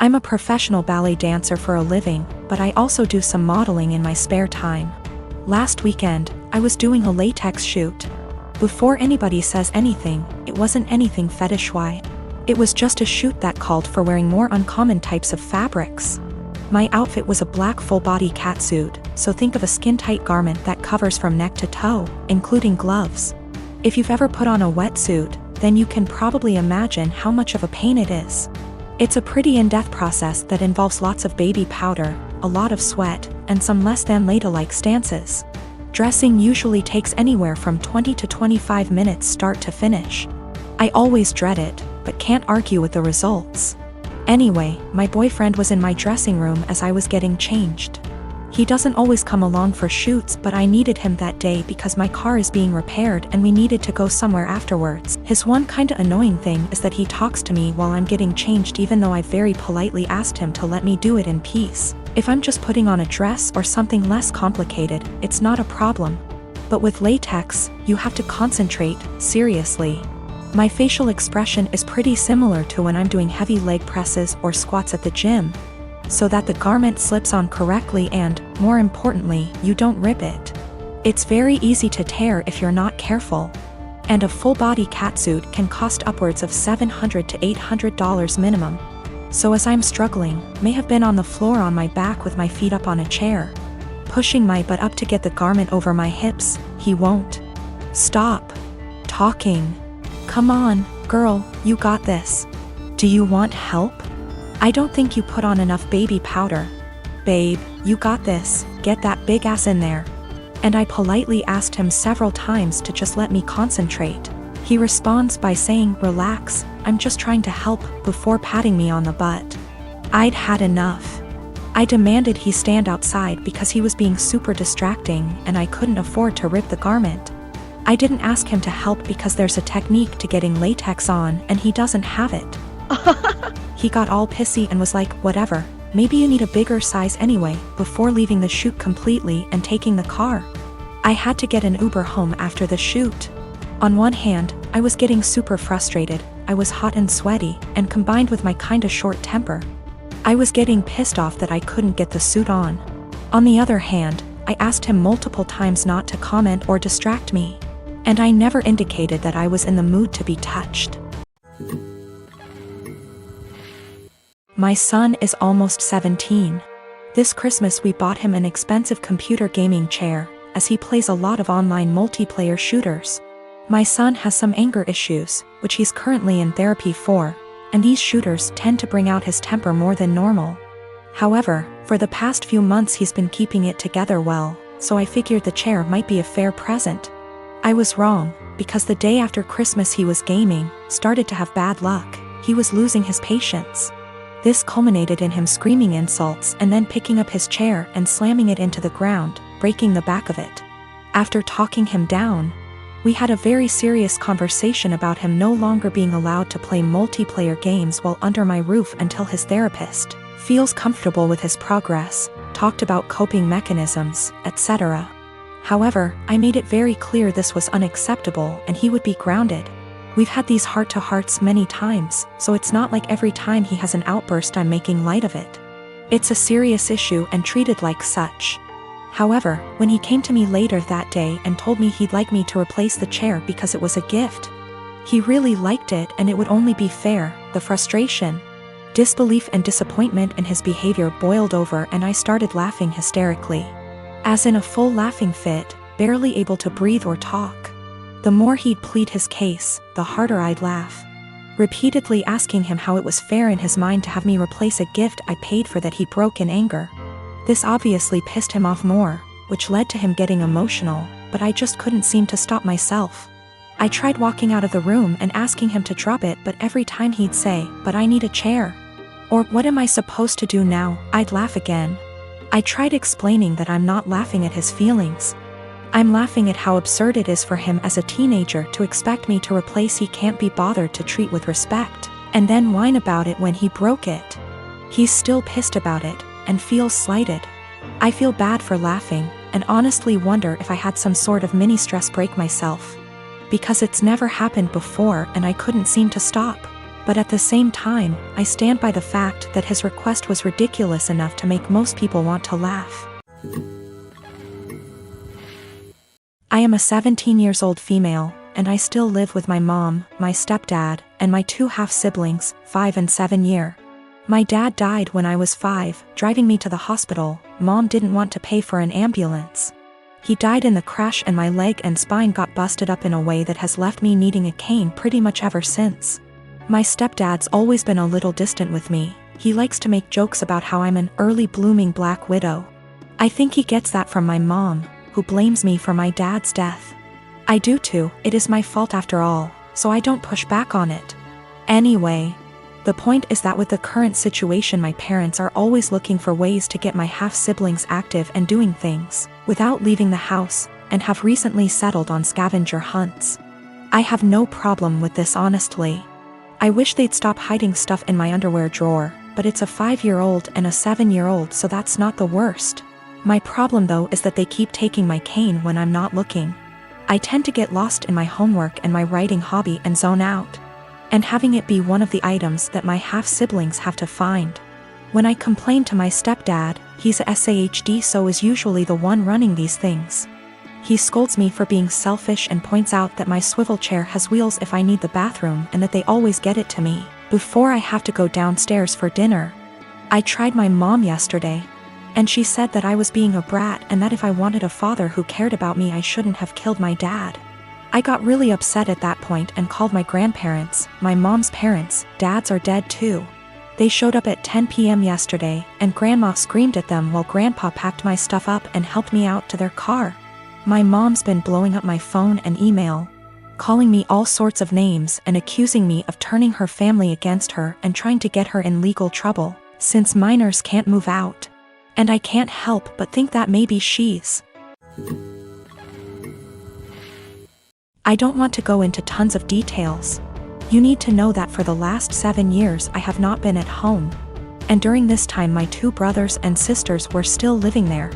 I'm a professional ballet dancer for a living, but I also do some modeling in my spare time. Last weekend, I was doing a latex shoot. Before anybody says anything, it wasn't anything fetish-wise. It was just a shoot that called for wearing more uncommon types of fabrics. My outfit was a black full-body catsuit, so think of a skin-tight garment that covers from neck to toe, including gloves. If you've ever put on a wetsuit, then you can probably imagine how much of a pain it is. It's a pretty in-depth process that involves lots of baby powder, a lot of sweat, and some less than ladylike stances. Dressing usually takes anywhere from 20 to 25 minutes start to finish. I always dread it, but can't argue with the results. Anyway, my boyfriend was in my dressing room as I was getting changed. He doesn't always come along for shoots, but I needed him that day because my car is being repaired and we needed to go somewhere afterwards. His one kinda annoying thing is that he talks to me while I'm getting changed even though I very politely asked him to let me do it in peace. If I'm just putting on a dress or something less complicated, it's not a problem. But with latex, you have to concentrate, seriously. My facial expression is pretty similar to when I'm doing heavy leg presses or squats at the gym, so that the garment slips on correctly and, more importantly, you don't rip it. It's very easy to tear if you're not careful. And a full-body catsuit can cost upwards of $700 to $800 minimum. So as I'm struggling, may have been on the floor on my back with my feet up on a chair, pushing my butt up to get the garment over my hips, he won't stop talking. Come on, girl, you got this. Do you want help? I don't think you put on enough baby powder. Babe, you got this, get that big ass in there. And I politely asked him several times to just let me concentrate. He responds by saying, relax, I'm just trying to help, before patting me on the butt. I'd had enough. I demanded he stand outside because he was being super distracting and I couldn't afford to rip the garment. I didn't ask him to help because there's a technique to getting latex on and he doesn't have it. He got all pissy and was like, whatever, maybe you need a bigger size anyway, before leaving the shoot completely and taking the car. I had to get an Uber home after the shoot. On one hand, I was getting super frustrated, I was hot and sweaty, and combined with my kinda short temper, I was getting pissed off that I couldn't get the suit on. On the other hand, I asked him multiple times not to comment or distract me. And I never indicated that I was in the mood to be touched. My son is almost 17. This Christmas we bought him an expensive computer gaming chair, as he plays a lot of online multiplayer shooters. My son has some anger issues, which he's currently in therapy for, and these shooters tend to bring out his temper more than normal. However, for the past few months he's been keeping it together well, so I figured the chair might be a fair present. I was wrong, because the day after Christmas he was gaming, started to have bad luck, he was losing his patience. This culminated in him screaming insults and then picking up his chair and slamming it into the ground, breaking the back of it. After talking him down, we had a very serious conversation about him no longer being allowed to play multiplayer games while under my roof until his therapist feels comfortable with his progress, talked about coping mechanisms, etc. However, I made it very clear this was unacceptable and he would be grounded. We've had these heart-to-hearts many times, so it's not like every time he has an outburst I'm making light of it. It's a serious issue and treated like such. However, when he came to me later that day and told me he'd like me to replace the chair because it was a gift, he really liked it and it would only be fair, the frustration, disbelief and disappointment in his behavior boiled over and I started laughing hysterically. As in a full laughing fit, barely able to breathe or talk. The more he'd plead his case, the harder I'd laugh. Repeatedly asking him how it was fair in his mind to have me replace a gift I paid for that he broke in anger. This obviously pissed him off more, which led to him getting emotional, but I just couldn't seem to stop myself. I tried walking out of the room and asking him to drop it, but every time he'd say, "But I need a chair." Or, "What am I supposed to do now?" I'd laugh again. I tried explaining that I'm not laughing at his feelings. I'm laughing at how absurd it is for him as a teenager to expect me to replace he can't be bothered to treat with respect, and then whine about it when he broke it. He's still pissed about it, and feels slighted. I feel bad for laughing, and honestly wonder if I had some sort of mini stress break myself. Because it's never happened before and I couldn't seem to stop. But at the same time, I stand by the fact that his request was ridiculous enough to make most people want to laugh. I am a 17-year-old female, and I still live with my mom, my stepdad, and my two half-siblings, 5 and 7 years. My dad died when I was 5, driving me to the hospital. Mom didn't want to pay for an ambulance. He died in the crash and my leg and spine got busted up in a way that has left me needing a cane pretty much ever since. My stepdad's always been a little distant with me. He likes to make jokes about how I'm an early blooming black widow. I think he gets that from my mom, who blames me for my dad's death. I do too, it is my fault after all, so I don't push back on it. Anyway, the point is that with the current situation my parents are always looking for ways to get my half-siblings active and doing things, without leaving the house, and have recently settled on scavenger hunts. I have no problem with this honestly. I wish they'd stop hiding stuff in my underwear drawer, but it's a 5-year-old and a 7-year-old, so that's not the worst. My problem though is that they keep taking my cane when I'm not looking. I tend to get lost in my homework and my writing hobby and zone out. And having it be one of the items that my half-siblings have to find. When I complain to my stepdad, he's a SAHD, so is usually the one running these things. He scolds me for being selfish and points out that my swivel chair has wheels if I need the bathroom and that they always get it to me before I have to go downstairs for dinner. I tried my mom yesterday, and she said that I was being a brat and that if I wanted a father who cared about me I shouldn't have killed my dad. I got really upset at that point and called my grandparents, my mom's parents. Dads are dead too. They showed up at 10 p.m. yesterday, and Grandma screamed at them while Grandpa packed my stuff up and helped me out to their car. My mom's been blowing up my phone and email, calling me all sorts of names and accusing me of turning her family against her and trying to get her in legal trouble, since minors can't move out. And I can't help but think that maybe she's... I don't want to go into tons of details. You need to know that for the last 7 years I have not been at home. And during this time my 2 brothers and sisters were still living there.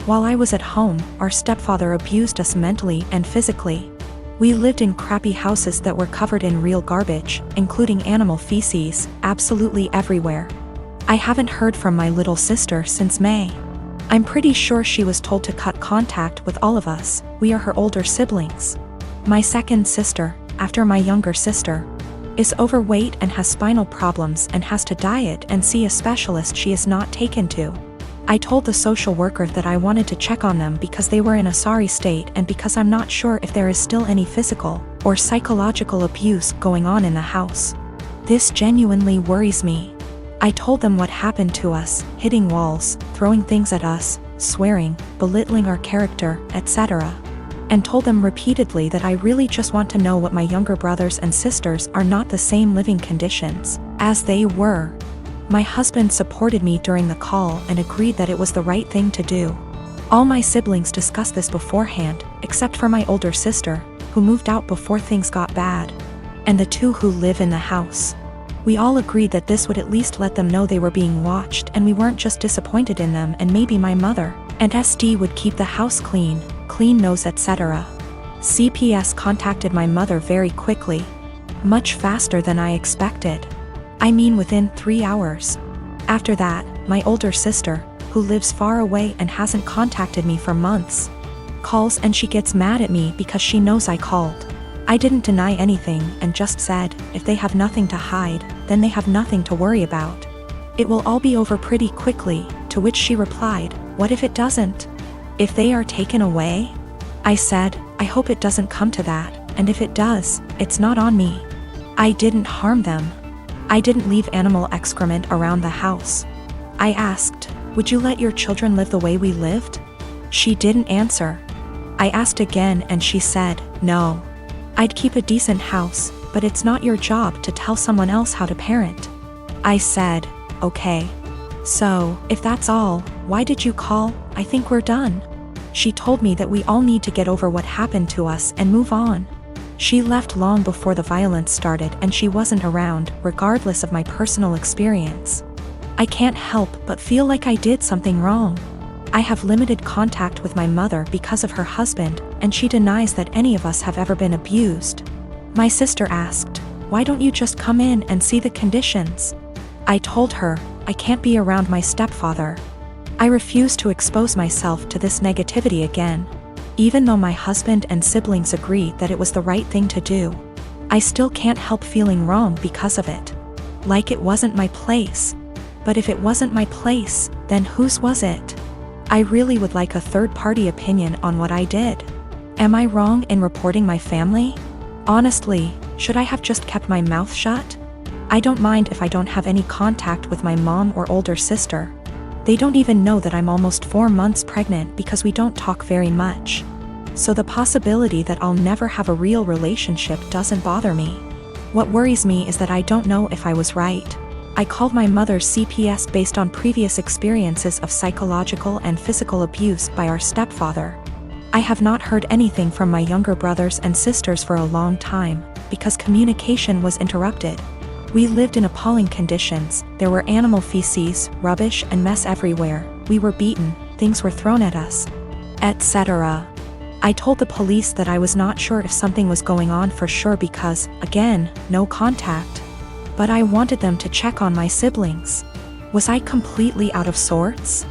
While I was at home, our stepfather abused us mentally and physically. We lived in crappy houses that were covered in real garbage, including animal feces, absolutely everywhere. I haven't heard from my little sister since May. I'm pretty sure she was told to cut contact with all of us. We are her older siblings. My second sister, after my younger sister, is overweight and has spinal problems and has to diet and see a specialist she is not taken to. I told the social worker that I wanted to check on them because they were in a sorry state and because I'm not sure if there is still any physical or psychological abuse going on in the house. This genuinely worries me. I told them what happened to us, hitting walls, throwing things at us, swearing, belittling our character, etc. And told them repeatedly that I really just want to know what my younger brothers and sisters are not the same living conditions as they were. My husband supported me during the call and agreed that it was the right thing to do. All my siblings discussed this beforehand, except for my older sister, who moved out before things got bad, and the 2 who live in the house. We all agreed that this would at least let them know they were being watched and we weren't just disappointed in them, and maybe my mother and SD would keep the house clean nose, etc. CPS contacted my mother very quickly. Much faster than I expected. I mean within 3 hours. After that, my older sister, who lives far away and hasn't contacted me for months, calls and she gets mad at me because she knows I called. I didn't deny anything and just said, if they have nothing to hide, then they have nothing to worry about. It will all be over pretty quickly, to which she replied, what if it doesn't? If they are taken away? I said, I hope it doesn't come to that, and if it does, it's not on me. I didn't harm them. I didn't leave animal excrement around the house. I asked, would you let your children live the way we lived? She didn't answer. I asked again and she said, no. I'd keep a decent house, but it's not your job to tell someone else how to parent. I said, okay. So, if that's all, why did you call? I think we're done. She told me that we all need to get over what happened to us and move on. She left long before the violence started and she wasn't around, regardless of my personal experience. I can't help but feel like I did something wrong. I have limited contact with my mother because of her husband, and she denies that any of us have ever been abused. My sister asked, Why don't you just come in and see the conditions? I told her, I can't be around my stepfather. I refuse to expose myself to this negativity again. Even though my husband and siblings agree that it was the right thing to do, I still can't help feeling wrong because of it. Like it wasn't my place. But if it wasn't my place, then whose was it? I really would like a third-party opinion on what I did. Am I wrong in reporting my family? Honestly, should I have just kept my mouth shut? I don't mind if I don't have any contact with my mom or older sister. They don't even know that I'm almost 4 months pregnant because we don't talk very much. So the possibility that I'll never have a real relationship doesn't bother me. What worries me is that I don't know if I was right. I called my mother's CPS based on previous experiences of psychological and physical abuse by our stepfather. I have not heard anything from my younger brothers and sisters for a long time, because communication was interrupted. We lived in appalling conditions. There were animal feces, rubbish and mess everywhere. We were beaten, things were thrown at us, etc. I told the police that I was not sure if something was going on for sure because, again, no contact. But I wanted them to check on my siblings. Was I completely out of sorts?